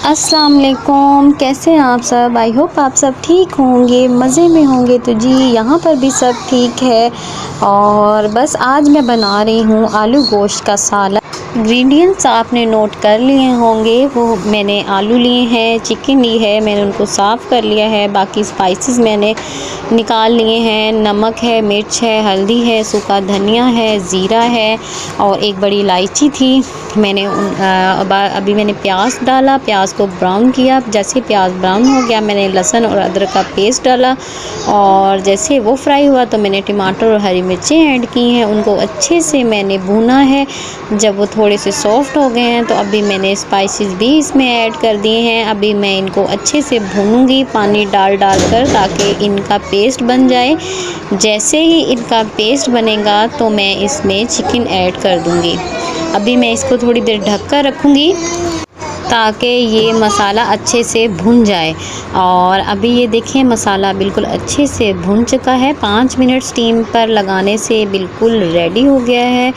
अस्सलाम वालेकुम, कैसे हैं आप सब। आई होप आप सब ठीक होंगे, मज़े में होंगे। तो जी यहाँ पर भी सब ठीक है। और बस आज मैं बना रही हूँ आलू गोश्त का सालन। इंग्रेडिएंट्स आपने नोट कर लिए होंगे। वो मैंने आलू लिए हैं, चिकन ली है, मैंने उनको साफ़ कर लिया है। बाकी स्पाइसेस मैंने निकाल लिए हैं। नमक है, मिर्च है, हल्दी है, सूखा धनिया है, ज़ीरा है और एक बड़ी इलायची थी। मैंने अभी मैंने प्याज डाला, प्याज को ब्राउन किया। जैसे प्याज ब्राउन हो गया मैंने लहसुन और अदरक का पेस्ट डाला और जैसे वो फ्राई हुआ तो मैंने टमाटर और हरी मिर्चें ऐड की हैं। उनको अच्छे से मैंने भूना है। जब वो थोड़े से सॉफ्ट हो गए हैं तो अभी मैंने स्पाइसेस भी इसमें ऐड कर दिए हैं। अभी मैं इनको अच्छे से भूनूंगी पानी डाल कर, ताकि इनका पेस्ट बन जाए। जैसे ही इनका पेस्ट बनेगा तो मैं इसमें चिकन ऐड कर दूंगी। अभी मैं इसको थोड़ी देर ढक कर रखूँगी ताकि ये मसाला अच्छे से भुन जाए। और अभी ये देखें मसाला बिल्कुल अच्छे से भुन चुका है। 5 मिनट स्टीम पर लगाने से बिल्कुल रेडी हो गया है।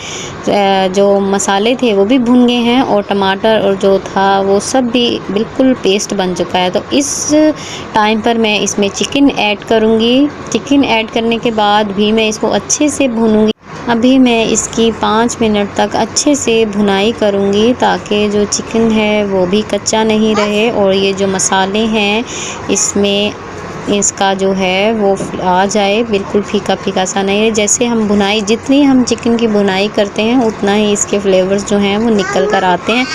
जो मसाले थे वो भी भुन गए हैं और टमाटर और जो था वो सब भी बिल्कुल पेस्ट बन चुका है। तो इस टाइम पर मैं इसमें चिकन ऐड करूँगी। चिकन ऐड करने के बाद भी मैं इसको अच्छे से भूनूँगी। अभी मैं इसकी 5 मिनट तक अच्छे से भुनाई करूँगी ताकि जो चिकन है वो भी कच्चा नहीं रहे और ये जो मसाले हैं इसमें इसका जो है वो आ जाए, बिल्कुल फीका फीका सा नहीं है। जैसे हम भुनाई, जितनी हम चिकन की भुनाई करते हैं उतना ही इसके फ्लेवर्स जो हैं वो निकल कर आते हैं।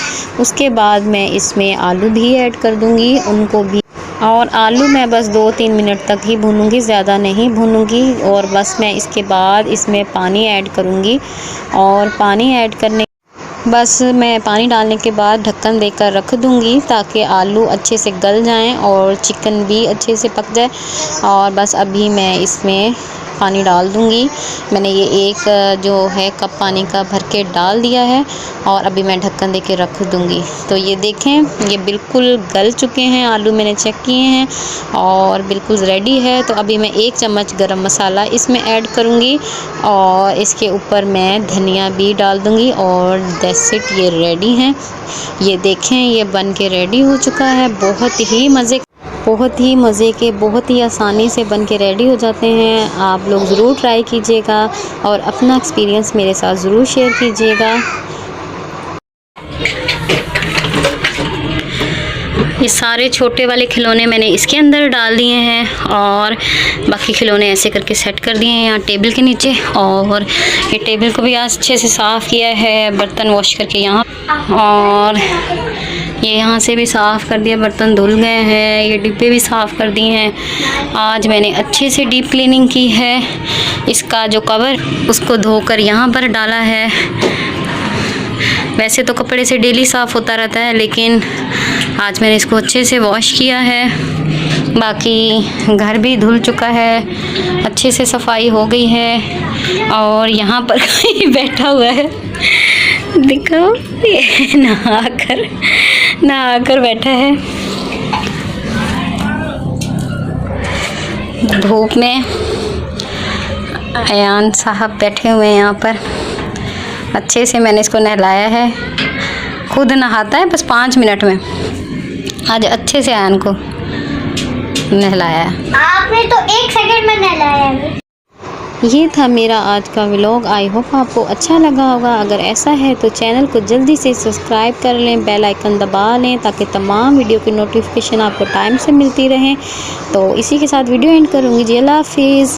उसके बाद मैं इसमें आलू भी ऐड कर दूँगी, उनको भी। और आलू मैं बस 2-3 मिनट तक ही भूनूंगी, ज़्यादा नहीं भूनूंगी। और बस मैं इसके बाद इसमें पानी ऐड करूंगी और पानी ऐड करने बस मैं पानी डालने के बाद ढक्कन देकर रख दूंगी ताकि आलू अच्छे से गल जाएं और चिकन भी अच्छे से पक जाए। और बस अभी मैं इसमें पानी डाल दूंगी। मैंने ये एक जो है कप पानी का भर के डाल दिया है और अभी मैं ढक्कन दे के रख दूंगी। तो ये देखें ये बिल्कुल गल चुके हैं आलू, मैंने चेक किए हैं और बिल्कुल रेडी है। तो अभी मैं 1 चम्मच गरम मसाला इसमें ऐड करूंगी और इसके ऊपर मैं धनिया भी डाल दूंगी और दैट्स इट, ये रेडी हैं। ये देखें ये बन के रेडी हो चुका है। बहुत ही मज़े के, बहुत ही आसानी से बन के रेडी हो जाते हैं। आप लोग ज़रूर ट्राई कीजिएगा और अपना एक्सपीरियंस मेरे साथ ज़रूर शेयर कीजिएगा। ये सारे छोटे वाले खिलौने मैंने इसके अंदर डाल दिए हैं और बाकी खिलौने ऐसे करके सेट कर दिए हैं यहाँ टेबल के नीचे। और ये टेबल को भी अच्छे से साफ़ किया है, बर्तन वॉश करके यहाँ, और ये यहाँ से भी साफ़ कर दिया, बर्तन धुल गए हैं। ये डिब्बे भी साफ़ कर दिए हैं। आज मैंने अच्छे से डीप क्लीनिंग की है। इसका जो कवर उसको धोकर यहाँ पर डाला है। वैसे तो कपड़े से डेली साफ़ होता रहता है लेकिन आज मैंने इसको अच्छे से वॉश किया है। बाकी घर भी धुल चुका है, अच्छे से सफाई हो गई है। और यहाँ पर कोई बैठा हुआ है, देखो ये नहा कर बैठा है धूप में। अयान साहब बैठे हुए हैं यहाँ पर। अच्छे से मैंने इसको नहलाया है, खुद नहाता है बस 5 मिनट में। आज अच्छे से अयान को नहलाया है। आपने तो 1 सेकंड में नहलाया है। ये था मेरा आज का व्लॉग। आई होप आपको अच्छा लगा होगा। अगर ऐसा है तो चैनल को जल्दी से सब्सक्राइब कर लें, बेल आइकन दबा लें ताकि तमाम वीडियो की नोटिफिकेशन आपको टाइम से मिलती रहें। तो इसी के साथ वीडियो एंड करूँगी जी। अल्लाह हाफिज़।